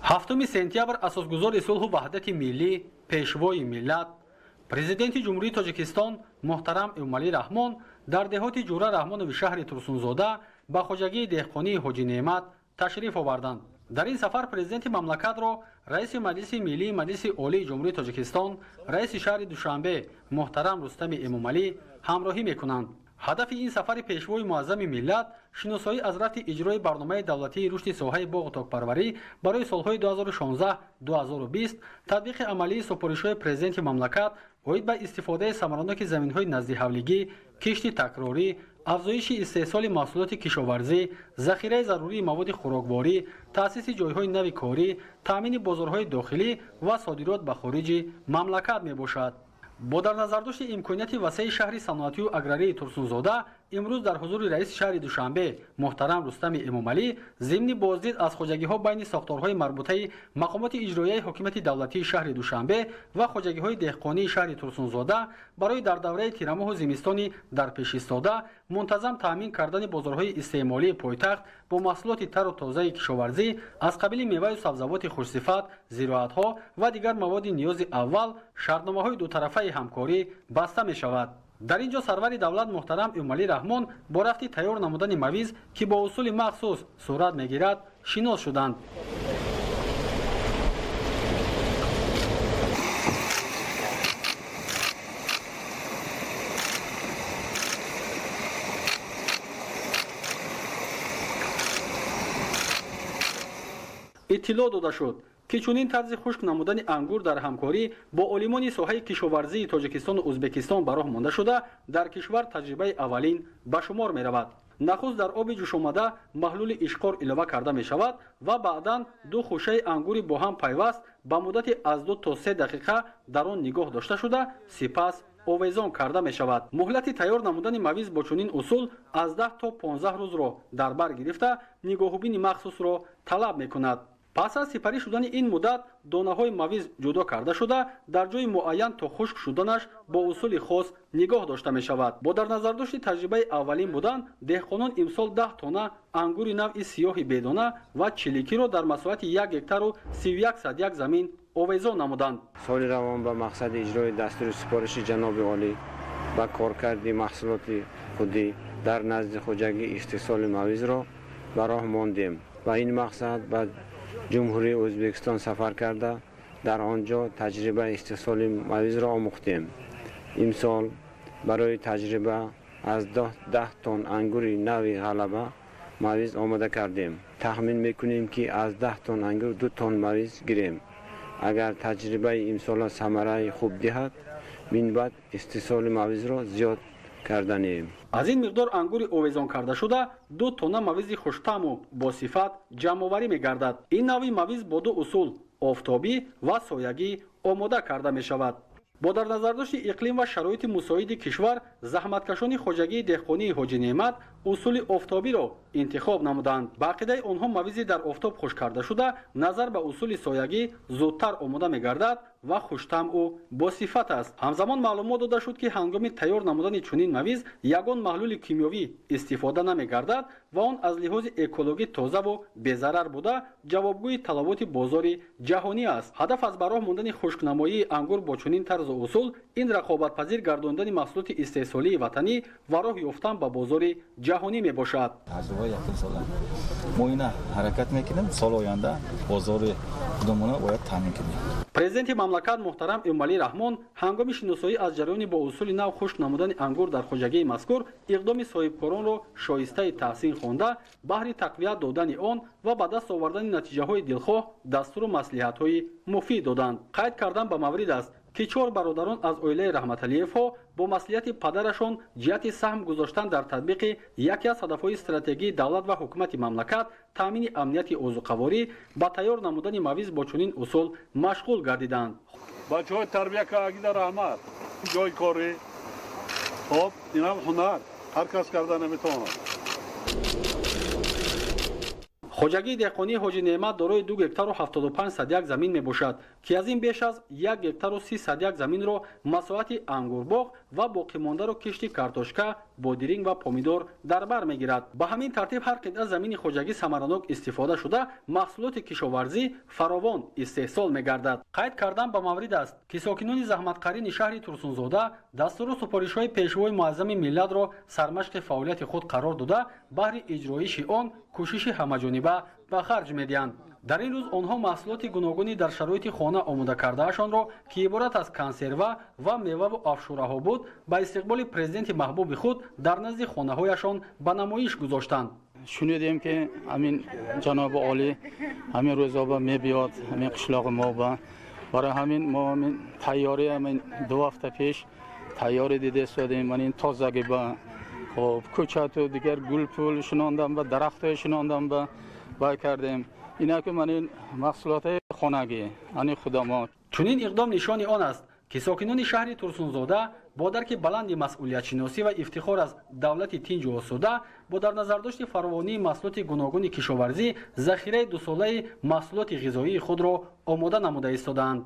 7 сентябр асосгузори сулҳу ваҳдати миллӣ, пешвои миллат, президенти ҷумҳурии Тоҷикистон муҳтарам Эмомалӣ Раҳмон дар деҳоти Ҷура Раҳмонови шаҳри Турсунзода ба хоҷагии деҳқонии Ҳоҷи Неъмат ташриф оварданд. дар ин сафар президенти мамлакатро раиси маҷлиси миллии маҷлиси олии ҷумҳурии Тоҷикистон, раиси шаҳри Душанбе муҳтарам Рустами Эмомалӣ ҳамроҳӣ мекунанд. ҳадафи ин сафари пешвои муаззами миллат шиносоӣ аз рафти иҷрои барномаи давлатии рушди соҳаи боғу токпарварӣ барои солҳои 2016-2020, татбиқи амалии супоришҳои президенти мамлакат оид ба истифодаи самараноки заминҳои наздиҳавлигӣ, кишти такрорӣ, афзоиши истеҳсоли маҳсулоти кишоварзӣ, захираи зарурии маводи хӯрокворӣ, таъсиси ҷойҳои нави корӣ, таъмини бозорҳои дохилӣ ва содирот ба хориҷи мамлакат мебошад. бо дар назардошти имконияти васеи шаҳри саноатию аграрии Турсунзода, имрӯз дар ҳузури раиси шаҳри Душанбе муҳтарам Рустами Эмомалӣ зимни боздид аз хоҷагиҳо байни сохторҳои марбутаи мақомоти иҷроияи ҳокимияти давлатии шаҳри Душанбе ва хоҷагиҳои деҳқонии шаҳри Турсунзода барои дар давраи тирамоҳу зимистони дар пеш истода мунтазам таъмин кардани бозорҳои истеъмолии пойтахт бо маҳсулоти тару тозаи кишоварзӣ аз қабили меваю сабзавоти хушсифат, зироатҳо ва дигар маводи ниёзи аввал шартномаҳои дутарафаи ҳамкорӣ баста мешавад. дар ин ҷо сарвари давлат муҳтарам Эмомалӣ Раҳмон бо рафти тайёр намудани мавиз ки бо усули махсус сурат мегирад шинос шуданд. иттилоъ дода шуд ки чунин тарзи хушк намудани ангур дар ҳамкорӣ бо олимони соҳаи кишоварзии Тоҷикистону Ӯзбекистон ба роҳ монда шуда дар кишвар таҷрибаи аввалин ба шумор меравад. нахуст дар оби ҷӯшомада маҳлули ишқор илова карда мешавад ва баъдан ду хушаи ангури бо ҳам пайваст ба муддати аз 2 то 3 дақиқа дар он нигоҳ дошта шуда сипас овезон карда мешавад. муҳлати тайёр намудани мавиз бо чунин усул аз 10 то 15 рӯзро дар бар гирифта нигоҳубини махсусро талаб мекунад. пас аз сипарӣ шудани ин муддат донаҳои мавиз ҷудо карда шуда дар ҷои муайян то хушк шуданаш бо усули хос нигоҳ дошта мешавад. бо дар назардошти таҷрибаи аввалин будан деҳқонон имсол 10 тонна ангури навъи сиёҳи бедона ва чиликиро дар масоҳати 1 гектару 31 садяк замин овезон намуданд. соли равон ба мақсади иҷрои дастури супориши ҷаноби олӣ ба коркарди маҳсулоти худӣ дар назди хоҷагии истеҳсоли мавизро ба роҳ мондем. ба ин мақсад ба ҷумҳурии Ӯзбекистон сафар карда дар он ҷо таҷрибаи истеҳсоли мавизро омӯхтем. имсол барои таҷриба аз 10 тонн ангури нави ғалаба мавиз омода кардем. тахмин мекунем ки аз 10 тонн ангур 2 тонн мавиз гирем. агар таҷрибаи имсола самараи хуб диҳад, минбаъд истеҳсоли мавизро зиёд карданем. аз ин миқдор ангури овезон карда шуда 2 тонна мавизи хуштаму босифат ҷамъоварӣ мегардад. ин навъи мавиз бо 2 усул офтобӣ ва соягӣ омода карда мешавад. бо дар назардошти иқлим ва шароити мусоиди кишвар заҳматкашони хоҷагии деҳқонии Ҳоҷи Неъмат усули офтобиро интихоб намуданд. ба ақидаи онҳо мавизи дар офтоб хушк карда шуда назар ба усули соягӣ зудтар омода мегардад ва хуштамъу босифат аст. ҳамзамон маълумот дода шуд ки ҳангоми тайёр намудани чунин мавиз ягон маҳлули кимиёвӣ истифода намегардад ва он аз лиҳози экологӣ тозаву безарар буда ҷавобгӯи талаботи бозори ҷаҳонӣ аст. ҳадаф аз ба роҳ мондани хушкнамоии ангур бо чунин тарзу усул ин рақобатпазир гардондани маҳсулоти истеҳсолии ватанӣ ва роҳ ёфтан ба бозори ҷаҳонӣ мебошад. мо ина ҳаракат мекунем, соли оянда бозори худумона бояд таъмин кунем. президенти мамлакат муҳтарам Эмомалӣ Раҳмон ҳангоми шиносоӣ аз ҷараёни бо усули нав хушк намудани ангур дар хоҷагии мазкур иқдоми соҳибкоронро шоистаи таҳсин хонда баҳри тақвият додани он ва ба даст овардани натиҷаҳои дилхоҳ дастуру маслиҳатҳои муфид доданд. қайд кардан ба маврид аст ки 4 бародарон аз оилаи Раҳматалиевҳо бо маслиҳати падарашон ҷиҳати саҳм гузоштан дар татбиқи яке аз ҳадафҳои стратегии давлат ва ҳукумати мамлакат таъмини амнияти озуқаворӣ ба тайёр намудани мавиз бо чунин усул машғул гардиданд. бачаҳои тарбия кардаги дар раҳмат ҷои корӣ хоб инам ҳунар ҳар кас карда наметавонад. хоҷагии деҳқонии Ҳоҷи Неъмат дорои 2 гектару 75 садяк замин мебошад ки аз ин беш аз 1 гектару 301 заминро масоҳати ангурбоғ ва боқимондаро кишти картошка, бодиринг ва помидор дар бар мегирад. Ба ҳамин тартиб ҳар қитъа замини хоҷагӣ самаранок истифода шуда маҳсулоти кишоварзӣ фаровон истеҳсол мегардад. Қайд кардан ба маврид аст ки сокинони заҳматқарини шаҳри Турсунзода дастуру супоришҳои пешвои муаззами миллатро сармашқи фаъолияти худ қарор дода баҳри иҷроиши он кӯшиши ҳамаҷониба ба харҷ медиҳанд. дар ин рӯз онҳо маҳсулоти гуногуни дар шароити хона омода кардаашонро ки иборат аз консерва ва меваву афшураҳо буд ба истиқболи президенти маҳбуби худ дар назди хонаҳояшон ба намоиш гузоштанд. шунидем ки ҳамин ҷаноби олӣ ҳамин рӯзоба мебиёд ҳамин қишлоғи мо ба барои ҳамин мо ҳамин тайёрӣ ҳамин 2 ҳафта пеш тайёрӣ дида истодем ҳамин тозагӣ ба хоб кӯчату дигар гулпул шинондан ба дарахтҳои шинондан ба кардем. اینک من این محصولات خانگی آنی خدمات. چنین اقدام نشانی آن است که ساکنان شهر ترسونزاده با درک بلند مسئولیت شناسی و افتخار از دولت تنج و آسوده با در نظر داشت فراوانی محصولات گوناگون کشاورزی ذخیره 2 ساله محصولات غذایی خود را آماده نموده ایستادند.